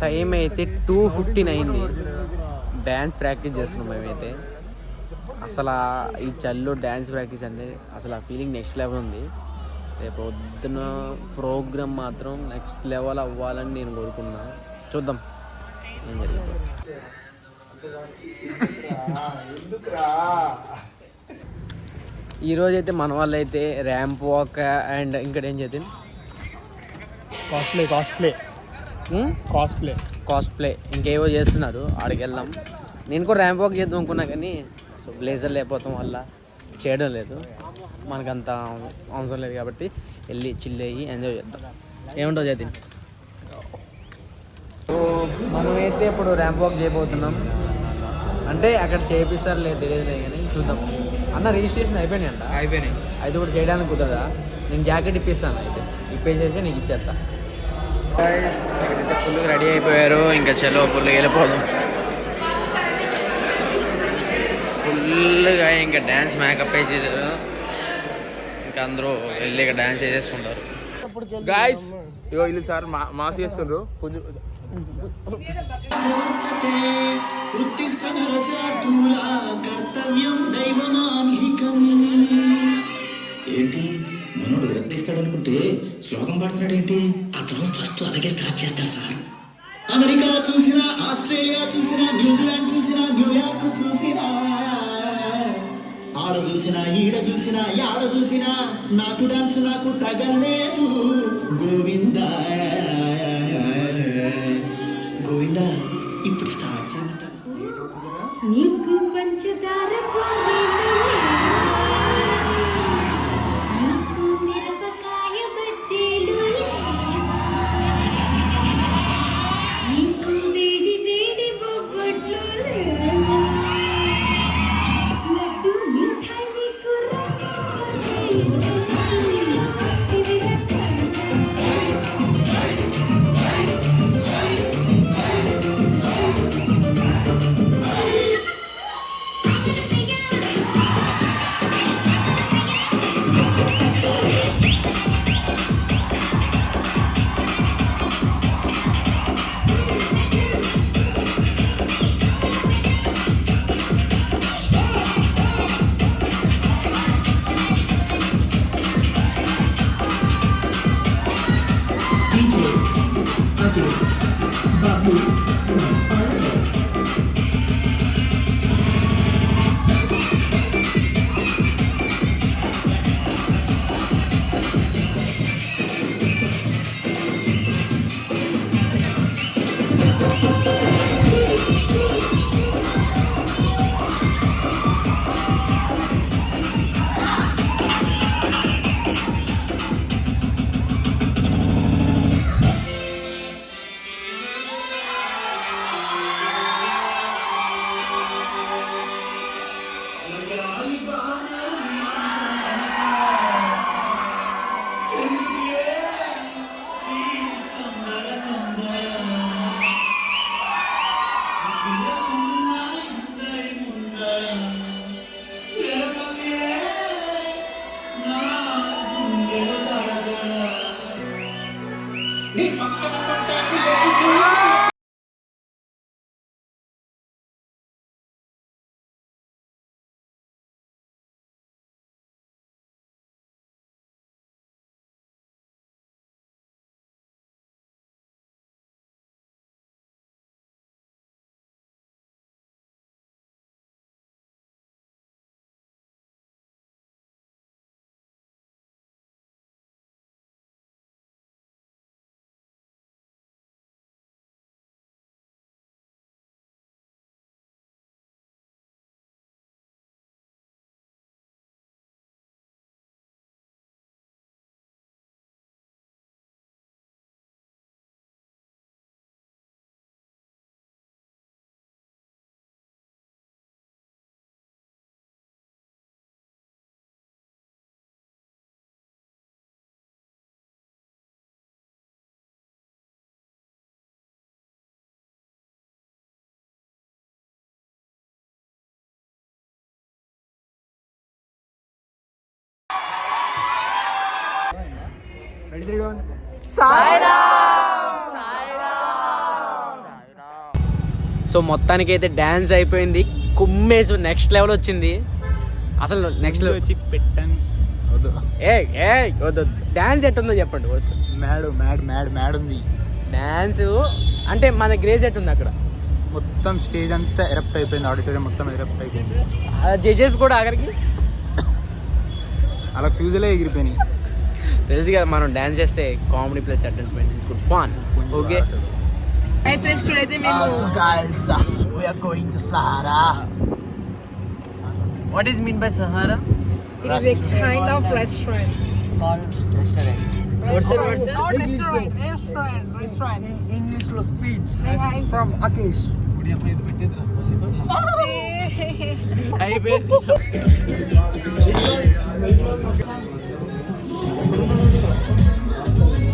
Time అయితే 2:15 అయింది. Dance practice చేస్తున్నాం మేమైతే. అసలు ఈ చల్లో డ్యాన్స్ ప్రాక్టీస్ అంటే అసలు ఆ ఫీలింగ్ నెక్స్ట్ లెవెల్ ఉంది. రేపు పొద్దున ప్రోగ్రామ్ మాత్రం నెక్స్ట్ లెవెల్ అవ్వాలని నేను కోరుకున్నా. చూద్దాం ఏం జరుగుతుంది. ఈరోజైతే మన వాళ్ళు అయితే ర్యాంప్ వాక్ అండ్ ఇంకటేం చేద్దాం, కాస్ట్ప్లే ఇంకేవో చేస్తున్నారు. ఆడికి వెళ్దాం. నేను కూడా ర్యాంప్ వాక్ చేద్దాం అనుకున్నా కానీ సో బ్లేజర్ లేకపోవడం వల్ల చేయడం లేదు. మనకంత అవసరం లేదు కాబట్టి వెళ్ళి చిల్ అయ్యి ఎంజాయ్ చేద్దాం. ఏముంటో జతిన్. సో మనమైతే ఇప్పుడు ర్యాంప్ వాక్ చేయబోతున్నాం. అంటే అక్కడ చేపిస్తారు లేదు తెలియదు కానీ చూద్దాం. అన్న రిజిస్ట్రేషన్ అయిపోయినాయి. అయితే ఇప్పుడు చేయడానికి కుదరదా? నేను జాకెట్ ఇప్పిస్తాను. అయితే ఇప్పేసేసి నీకు ఇచ్చేస్తా. ఇక్కడైతే ఫుల్గా రెడీ అయిపోయారు. ఇంకా చలో ఫుల్గా వెళ్ళిపోదాం. ఫుల్గా ఇంకా డ్యాన్స్ మేకప్ వేసేసారు. ఇంకా అందరూ వెళ్ళి ఇక డ్యాన్స్ వేసేసుకుంటారు. గాయస్ ఇగో ఇల్లు సార్ మాస్ చేస్తుండ్రు. ఏంటి మనోడు రద్దిస్తాడు అనుకుంటే శ్లోకం పాడుతున్నాడు ఏంటి? అతను ఫస్ట్ అలాగే స్టార్ట్ చేస్తాడు సార్. అమెరికా చూసినా, ఆస్ట్రేలియా చూసినా, న్యూజిలాండ్ చూసినా, న్యూయార్క్ చూసినా, ఆడ చూసినా, ఈడ చూసినా, యాడ చూసినా నాటు డాన్స్ నాకు తగలేదు. గోవిందా గోవిందా ఇప్పుడు స్టార్ట్ చేయమంటావా? నీకు పంచదార సాయిరామ్. సో మొత్తానికి అయితే డ్యాన్స్ అయిపోయింది, కుమ్మేసి నెక్స్ట్ లెవెల్ వచ్చింది. అసలు నెక్స్ట్ లెవెల్ వచ్చి పెట్టాను వద్దు. డ్యాన్స్ ఎట్టుందో చెప్పండి. మ్యాడ్ ఉంది డ్యాన్స్ అంటే మన గ్రేజ్ ఎట్టుంది అక్కడ? మొత్తం స్టేజ్ అంతా ఎరప్ట్ అయిపోయింది, ఆడిటోరియం మొత్తం ఎరప్ట్ అయిపోయింది. జడ్జెస్ కూడా ఆఖరికి అలా ఫ్యూజులే ఎగిరిపోయినాయి. తెలుసు కదా, మనం డాన్స్ చేస్తే comedy plus entertainment is good fun. Okay Hi friends, today So guys, we are going to Sahara. What is mean by Sahara? it is a kind of restaurant. Restaurant. Not restaurant. English lo speech. Hi. From Akish. అయిపోయింది.